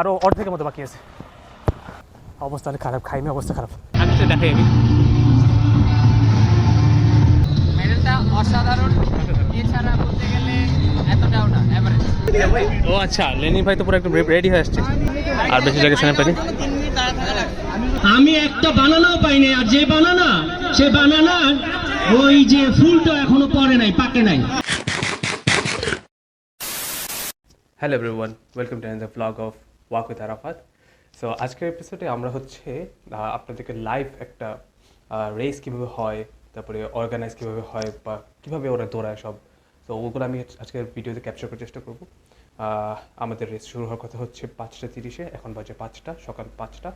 আরও অর্ধেকের মতো বাকি আছে। অবস্থা অনেক খারাপ, খাইনি, অবস্থা খারাপ। আমি তো দেখাই মেডেলটা অসাধারণ, এছাড়া বলতে গেলে এতটাও না, এভারেজ। ও আচ্ছা, লেনি ভাই তো পুরো একদম রেডি হয়ে আসছে, আর বেশি জায়গায় স্যাম্পল পাইনি। আমি একটা বানানাও পাইনি, আর যে বানানা সে বানানার ওই যে ফুলটা এখনো পড়ে নাই, পাকে নাই। Hello everyone, welcome to the blog of walk with Arafat. So আজকের এপিসোডে আমরা হচ্ছে আপনাদেরকে লাইভ একটা রেস কীভাবে হয়, তারপরে অর্গানাইজ কীভাবে হয় বা কীভাবে ওরা দৌড়ায় সব, তো ওগুলো আমি আজকের ভিডিওতে ক্যাপচার করার চেষ্টা করব। আমাদের রেস শুরু হওয়ার কথা হচ্ছে 5:30, এখন বাজে 5টা, সকাল 5টা।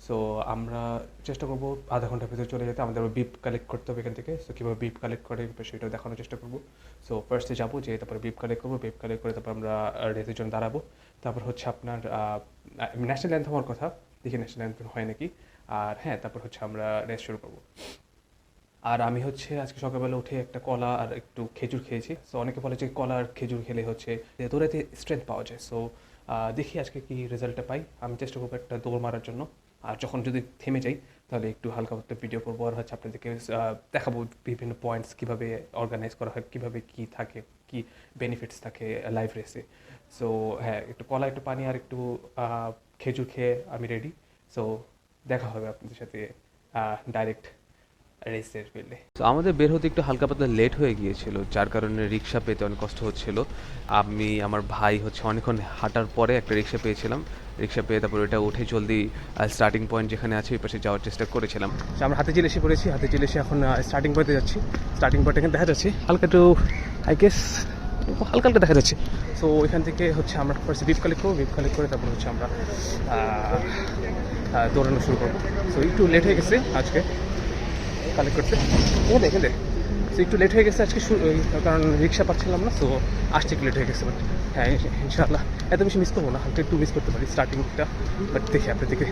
সো আমরা চেষ্টা করবো আধা ঘন্টার ভিতরে চলে যেতে। আমাদের বিপ কালেক্ট করতে হবে এখান থেকে। সো কীভাবে বিপ কালেক্ট করে সেটাও দেখানোর চেষ্টা করবো। সো ফার্স্টে যাবো, যে তারপরে বিপ কালেক্ট করবো, বিপ কালেক্ট করে তারপর আমরা রেসের জন্য দাঁড়াবো। তারপর হচ্ছে আপনার ন্যাশনাল অ্যান্থেম হওয়ার কথা, দেখি ন্যাশনাল অ্যান্থেম হয় নাকি। আর হ্যাঁ, তারপর হচ্ছে আমরা রেস শুরু করবো। আর আমি হচ্ছে আজকে সকালবেলা উঠে একটা কলা আর একটু খেজুর খেয়েছি। সো অনেকে বলে যে কলা আর খেজুর খেলে হচ্ছে দৌড়াতে স্ট্রেংথ পাওয়া যায়। সো দেখি আজকে কি রেজাল্টটা পাই। আমি চেষ্টা করবো একটা দৌড় মারার জন্য, আর যখন যদি থেমে যাই তাহলে একটু হালকা একটা ভিডিও করবো, আর হচ্ছে আপনাদেরকে দেখাবো বিভিন্ন পয়েন্টস কীভাবে অর্গানাইজ করা হয়, কীভাবে কী থাকে, কী বেনিফিটস থাকে লাইভ রেসে। সো হ্যাঁ, একটু কলা, একটু পানি আর একটু খেজুর খেয়ে আমি রেডি। সো দেখা হবে আপনাদের সাথে ডাইরেক্ট রেসের ফিল্ডে। তো আমাদের বের হতে একটু হালকা পাতলা লেট হয়ে গিয়েছিল, যার কারণে রিক্সা পেতে অনেক কষ্ট হচ্ছিল। আমি আমার ভাই হচ্ছে অনেকক্ষণ হাঁটার পরে একটা রিক্সা পেয়েছিলাম। রিক্সা পেয়ে তারপর ওটা উঠে জলদি স্টার্টিং পয়েন্ট যেখানে আছে ওই পাশে যাওয়ার চেষ্টা করেছিলাম। আমরা হাতিঝিল এসে পড়েছি, হাতিঝিল এসে এখন স্টার্টিং পয়েন্টে যাচ্ছি। স্টার্টিং পয়েন্ট এখানে দেখা যাচ্ছে হালকা একটু, আই গেস হালকা হালকা দেখা যাচ্ছে। সো ওইখান থেকে হচ্ছে আমরা ফার্স্ট বিপ কালেক্ট করবো, বিপ কালেক্ট করে তারপর হচ্ছে আমরা দৌড়ানো শুরু করবো। সো একটু লেট হয়ে গেছে আজকে কালেক্ট করতে, এখানে সো একটু লেট হয়ে গেছে আজকে, কারণ রিক্সা পাচ্ছিলাম না। সো আসতে একটু লেট হয়ে গেছে, বাট হ্যাঁ ইনশাআল্লাহ এত বেশি মিস করবো না, হালকা একটু মিস করতে পারি স্টার্টিংটা। বাট দেখি আপনাদেরকে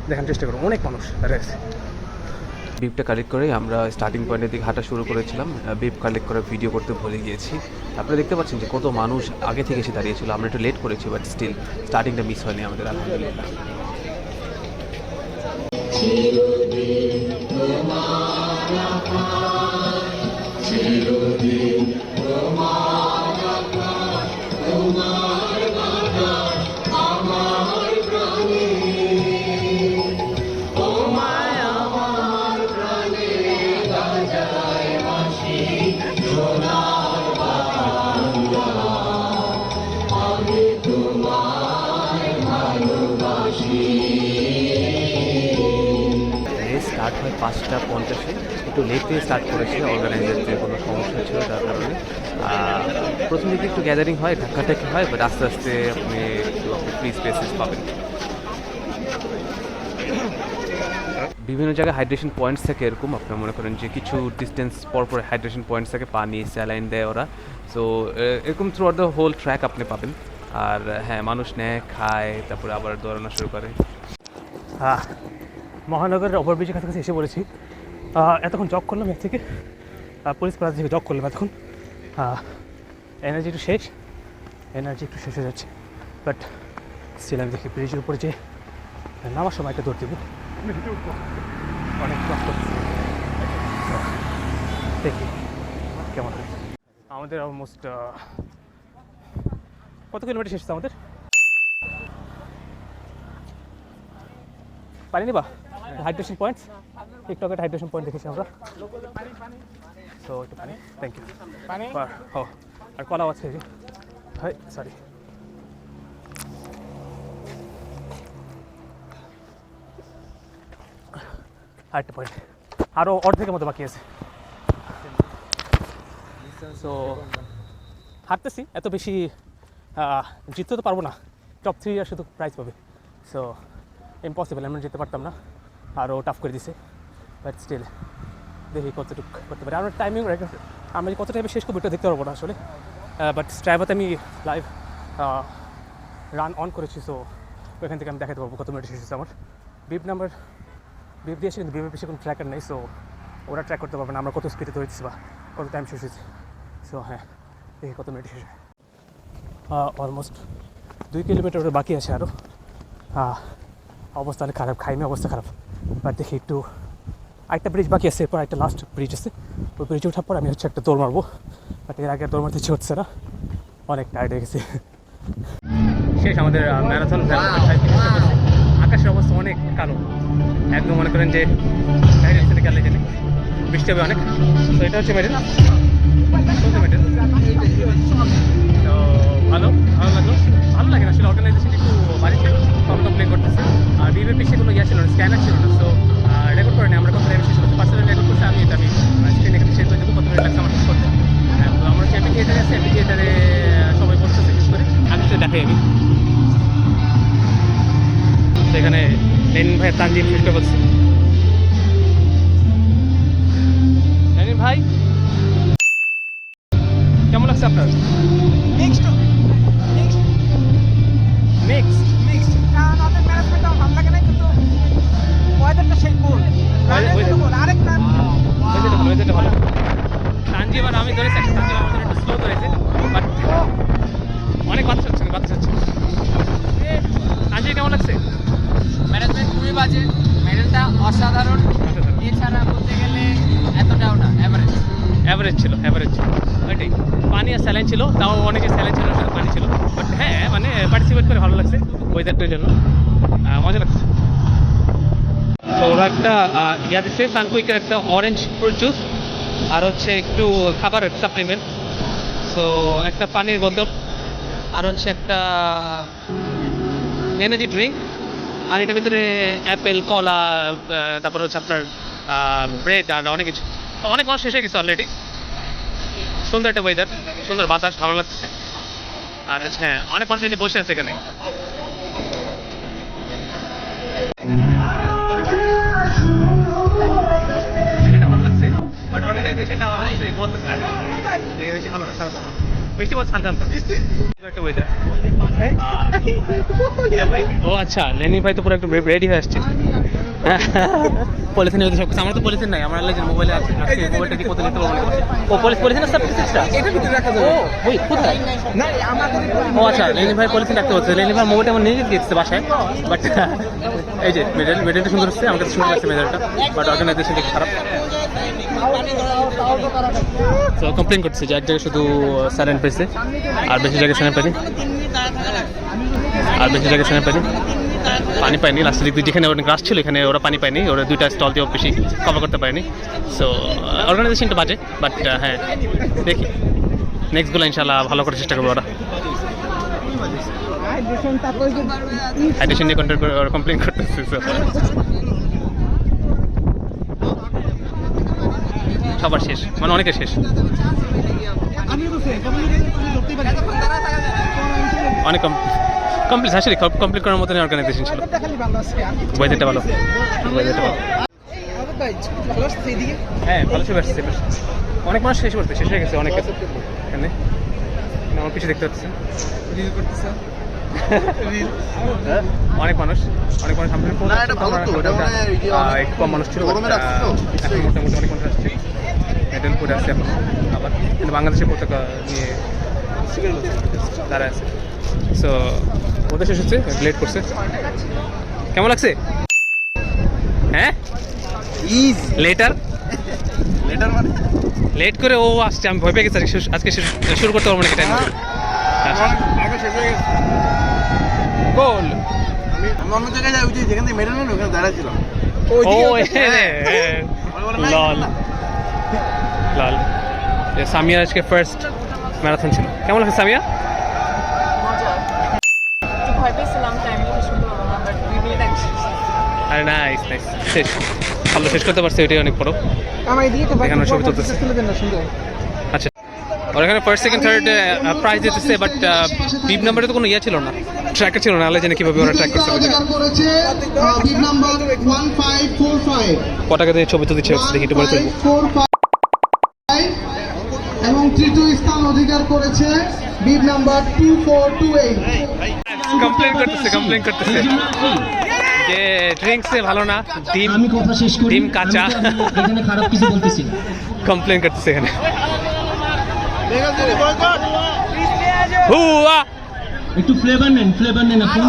দেখানোর চেষ্টা করবো, অনেক মানুষ দাঁড়িয়ে আছে। বিপটা কালেক্ট করেই আমরা স্টার্টিং পয়েন্টের দিকে হাঁটা শুরু করেছিলাম। বিপ কালেক্ট করে ভিডিও করতে ভুলে গিয়েছি। আপনারা দেখতে পাচ্ছেন যে কত মানুষ আগে থেকে এসে দাঁড়িয়েছিল। আমরা একটু লেট করেছি, বাট স্টিল স্টার্টিংটা মিস হয়নি আমাদের, আলহামদুলিল্লাহ। স্টার্ট হয় 5:50, একটু লেটে স্টার্ট করেছে। অর্গানাইজারদের কোনো সমস্যা ছিল যার কারণে প্রথম দিকে একটু গ্যাদারিং হয়, ধাক্কাধাক্কি হয়, বাট আস্তে আস্তে আপনি ফ্রি স্পেসেস পাবেন। বিভিন্ন জায়গায় হাইড্রেশন পয়েন্টস থাকে এরকম, আপনার মনে করেন যে কিছু ডিস্টেন্স পর পর হাইড্রেশন পয়েন্টস থাকে, পানি স্যালাইন দেয় ওরা। সো এরকম throughout the whole track আপনি পাবেন। আর হ্যাঁ, মানুষ নেয়, খায়, তারপরে আবার দৌড়ানো শুরু করে। মহানগরের ওভারব্রিজের কাছাকাছি এসে পড়েছি। এতক্ষণ জগ করলাম, এর থেকে পুলিশ প্লাজা থেকে জগ করলাম এতক্ষণ। এনার্জি একটু শেষ, এনার্জি একটু শেষ হয়ে যাচ্ছে। বাট স্টিল আমি দেখি ব্রিজের উপরে যে নামার সময় একটা দৌড় দেবো, অনেক কষ্ট দেখি কেমন হয়। আমাদের অলমোস্ট কত কিলোমিটার শেষ আমাদের? পানি নিবা? হাইড্রেশন পয়েন্টস, টিকটকের হাইড্রেশন পয়েন্ট দেখেছি আমরা। সো একটু পানি, থ্যাংক ইউ। পানি আর কলাও আছে, হাই সরি। আরেকটা পয়েন্ট, আরও অর্ধেকের মতো বাকি আছে। সো হাঁটতেছি, এত বেশি জিততে তো পারবো না, টপ 3 আর শুধু প্রাইজ পাবে। সো ইম্পসিবল, আমরা যেতে পারতাম না, আরও টাফ করে দিছে। বাট স্টিল দেখি কতটুকু করতে পারি। আমরা টাইমিং আমরা কত টাইমে শেষ করবো এটা দেখতে পারবো না আসলে। বাট স্ট্রাইভাতে আমি লাইভ রান অন করেছি, সো ওইখান থেকে আমি দেখাতে পারবো কত মিনিট শেষ হয়েছে আমার। বিপ দিয়েছে, কিন্তু বিপের পিছিয়ে কোনো ট্র্যাকার নেই। সো ওরা ট্র্যাক করতে পারবে না আমরা কত স্পিডে দৌড়েছি বা কত টাইম শেষ হয়েছে। সো হ্যাঁ, দেখি কত মিনিট শেষ হয়। অলমোস্ট 2 কিলোমিটার বাকি আছে আরও। অবস্থা অনেক খারাপ, খাইনি অবস্থা খারাপ। বাট দেখি একটু আরেকটা ব্রিজ বাকি আছে, এরপর একটা লাস্ট ব্রিজ আছে, ওই ব্রিজে ওঠার পর আমি হচ্ছে একটা দৌড় মারবো। বাট এর আগে আর দৌড় মারতে ইচ্ছে হচ্ছে না, অনেক টায়ার্ড হয়ে গেছে। শেষ আমাদের ম্যারাথন। আকাশের অবস্থা অনেক কালো, একদম মনে করেন যে কালে জানি বৃষ্টি হবে অনেক। তো এটা হচ্ছে মেডেল, মেডেল। তো ভালো লাগলো। ভালো লাগে না আসলে, অর্গানাইজেশন একটু বাড়ি ছিল, কমপ্লেন করতেছে। আর বিবেপি সে কোনো ইয়ে ছিল না, স্ক্যানার ছিল না। সো রেকর্ড করে আমরা কত শেষ করতে পার্সোনাল রেকর্ড করতে আমি স্ক্রিন এখানে শেয়ার করে দেবো কত মিনিট লাগছে আমার শেষ করতে। তো আমরা হচ্ছে এমপি থিয়েটারে আছি, এমপি থিয়েটারে সবাই বসতেছে বিশেষ করে। আমি তো দেখাই আমি সেখানে লেনিন ভাইয়ের তানজিম শেষ করে বলছি। লেনিন ভাই কেমন লাগছে আপনার? নেক্সট কারণ ওদের ম্যানেজমেন্টটাও ভালো লাগে না, কিন্তু ওয়েদারটা সেই কোল আরেকটা ভালো। তানজিম আর আমি ধরেছি, তানজিম আমাদের একটু স্লো ধরেছে, বাট অনেক বাতাস হচ্ছে। তানজিম কেমন লাগছে? ম্যানেজমেন্ট খুবই বাজে, মেডেলটা অসাধারণ। এছাড়া বলতে গেলে এতটাও না, অ্যাভারেজ ছিল ওইটাই। পানি আর স্যালাইন ছিল, তাও অনেকে স্যালাইন ছিল, সাথে পানি ছিল। বাট হ্যাঁ, মানে পার্টিসিপেট করে ভালো লাগছে ওয়েদারটার জন্য, মজা লাগছে। তো ওরা একটা ইয়া দিচ্ছে, সানকুইকের একটা অরেঞ্জ ফ্রুট জুস, আর হচ্ছে একটু খাবারের সাপ্লিমেন্ট। সো একটা পানির বোতল, আর হচ্ছে একটা এনার্জি ড্রিঙ্ক, আর এটার ভিতরে অ্যাপেল, কলা, তারপর হচ্ছে আপনার ব্রেড আর অনেক কিছু। অনেক মানুষ শেষ হয়ে গেছে অলরেডি। সুন্দর একটা ওয়েদার, সুন্দর বাতাস, ভালো লাগছে। আর হ্যাঁ, অনেক মানুষ এখানে বসে আছে এখানে। ও আচ্ছা, লেনি ভাই তো পুরো একটু রেডি হয়ে আসছে। পলিথিন সব কিছু, আমার তো পলিথিন নাই, আমার মোবাইলে আছে, মোবাইলটা কি কোথায় নিতে পারবো? ও পলিথিন সব কিছুটা এটা ভিতরে রাখা যাবে। ওই কোথায়? না আমাদের ও আচ্ছা, লেনি ভাই পলিথিন রাখতে হচ্ছে। লেনি ভাই মোবাইলটা আমার নিয়ে গিয়েছে বাসায়, বাট এই যে মেডেলটা সুন্দর হচ্ছে, আমার কাছে সুন্দর লাগছে মেডেলটা, বাট অর্গানাইজেশন একটু খারাপ। তো কমপ্লেন করছে যে এক জায়গায় শুধু স্যালাইন পেয়েছে, আর বেশি জায়গায় স্যালাইন পাইনি, পানি পাইনি। লাস্টের দিক যেখানে অনেক রাশ ছিল, এখানে ওরা পানি পায়নি, ওরা দুইটা স্টল দিয়ে বেশি কভার করতে পারেনি। সো অর্গানাইজেশনটা বাজে, বাট হ্যাঁ দেখি নেক্সটগুলো ইনশাল্লাহ ভালো করার চেষ্টা করবো। ওরা হাইড্রেশন নিয়ে কমপ্লেন করতেছে। সবার শেষ, মানে অনেকের শেষ, অনেক কমপ্লিট আসলে কমপ্লিট করার মতন অর্গানাইজেশন ছিল। ওয়েদারটা ভালো। হ্যাঁ, ভালো ছবি আসছে। অনেক মানুষ শেষ হয়ে গেছে অনেক কিছু এখানে। আমার পিছিয়ে দেখতে পাচ্ছেন অনেক মানুষ সামনে একটু কম মানুষ ছিল, এখন মোটামুটি অনেক মানুষ আসছে। মেডেল পরে আসছে এখন আবার, কিন্তু বাংলাদেশের পতাকা নিয়ে দাঁড়ায় আছে। সো ওদের শেষ হচ্ছে, লেট করছে। কেমন লাগছে? হ্যাঁ, লেট করে ও আসছে, আমি ভয় পেয়ে গেছি আজকে শুরু করতে পারবো না টাইম। গোল অন্য জায়গায় যাই, যেখান থেকে মেডেল নেন ওখানে দাঁড়াচ্ছিলাম। লাল সামিয়া আজকে ফার্স্ট ম্যারাথন ছিল। কেমন লাগছে সামিয়া? ভয় পেয়েছিলাম টাইমটা শুনতে পারবো না, বাট রিভিউ দেখছি। আরে নাইস শেষ, ভালো শেষ করতে পারছে, ওইটাই অনেক বড়। আমার এদিকে তো এখানে ছবি তুলতেছে। সুন্দর। আচ্ছা, ওর এখানে ফার্স্ট সেকেন্ড থার্ড প্রাইজ দিতেছে, বাট বিব নাম্বারে তো কোনো ইয়ে ছিল না, ট্র্যাকার ছিল না, আল্লাহ জানে কিভাবে ওরা ট্র্যাক করতে পারে। পতাকা দিয়ে ছবি তুলতে হচ্ছে, দেখি একটু পরে তুলবো। এবং তৃতীয় স্থান অধিকার করেছে বিব নাম্বার 2428। কমপ্লেন করতেছে যে ড্রিঙ্কসে ভালো না, ডিম আমি কথা শেষ করি। ডিম কাঁচা, এখানে খারাপ কিছু বলতেছি না। কমপ্লেন করতেছে এখানে। হুয়া একটু ফ্লেভার নেন আপনি।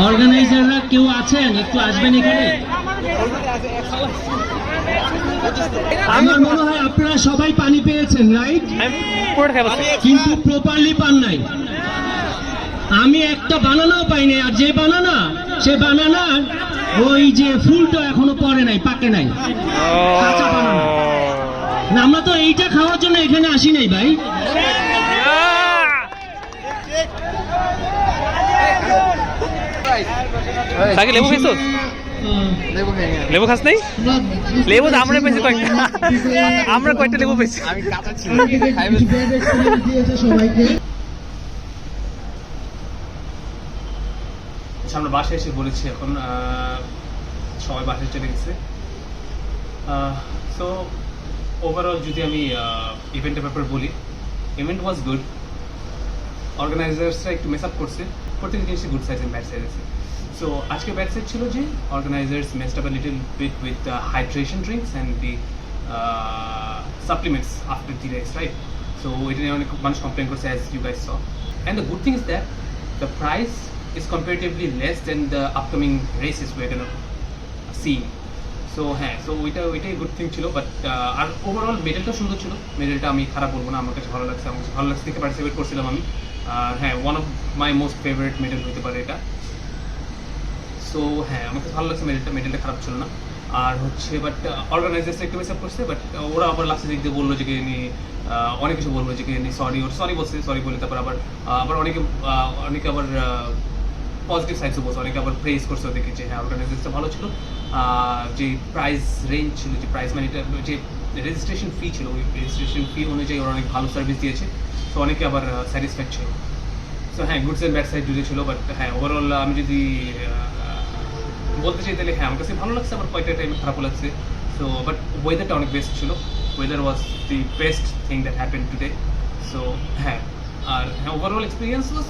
অর্গানাইজাররা কেউ আছেন, একটু আসবেন এখানে। আমার মনে হয় আপনারা সবাই পানি পেয়েছেন, রাইট? কিন্তু প্রপারলি পান নাই। আমি একটা বানানাও পাইনি, আর যে বানানা, সে বানানার ওই যে ফুলটা এখনো পড়ে নাই, পাকে নাই, কাঁচা বানানা। না, আমরা তো এইটা খাওয়ার জন্য এখানে আসি নাই ভাই। সাকি লেবু খাইছো? লেবু খাস নাই? লেবু তো আমরা পেয়েছি কয়েকটা। আমরা কয়েকটা লেবু পেয়েছি। আমি কাঁচা ছিল সবাইকে আচ্ছা, আমরা বাসায় এসে বলেছি এখন সবাই বাসায় চলে গেছে। সো ওভারঅল যদি আমি ইভেন্টের ব্যাপারে বলি, ইভেন্ট ওয়াজ গুড। অর্গানাইজার্সরা একটু মেস আপ করছে, প্রত্যেক জিনিসই good size and bad size আছে। সো আজকে ব্যাড সাইড ছিল যে organisers messed up a little bit with hydration drinks and the supplements after the race, right? So এটা নিয়ে অনেক মানুষ কমপ্লেন করছে, as you guys saw. And the good thing is that the price is comparatively less than the upcoming races we're gonna see. So হ্যাঁ, so ওইটাই good thing ছিল। But R overall মেডেলটা সুন্দর ছিল। মেডেলটা আমি খারাপ বলবো না, আমার কাছে ভালো লাগছে। আমার কাছে ভালো লাগছে দেখে পার্টিসিপেট করছিলাম আমি। হ্যাঁ, one of my most favourite medal হতে পারে এটা। সো হ্যাঁ, আমার কাছে ভালো লাগছে মেডেলটা খারাপ ছিল না। আর হচ্ছে বাট অর্গানাইজার্স একটু মেসআপ করছে। বাট ওরা আবার লাস্টে দিক দিয়ে বললো যে কি অনেক কিছু বললো যে কি সরি বলছে, সরি বলে তারপর আবার অনেকে আবার পজিটিভ সাইডসও বলছে, অনেকে আবার প্রেস করছে ওদেরকে যে হ্যাঁ অর্গানাইজার্সটা ভালো ছিল। যে প্রাইস রেঞ্জ ছিল, যে প্রাইস মানে এটা যে রেজিস্ট্রেশন ফি ছিল, ওই রেজিস্ট্রেশন ফি অনুযায়ী ওরা অনেক ভালো সার্ভিস দিয়েছে। তো অনেকে আবার স্যাটিসফাইড ছিল। সো হ্যাঁ, গুডস অ্যান্ড ব্যাড সাইড দুটোই ছিল। বাট হ্যাঁ, ওভারঅল আমি যদি বলতে চাই তাহলে হ্যাঁ, আমার কাছে ভালো লাগছে, আবার কয়েকটা টাইমে খারাপও লাগছে। সো বাট ওয়েদারটা অনেক বেস্ট ছিল। Weather was the best thing that happen today. So হ্যাঁ, আর হ্যাঁ, overall experience was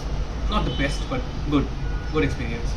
not the best but good experience.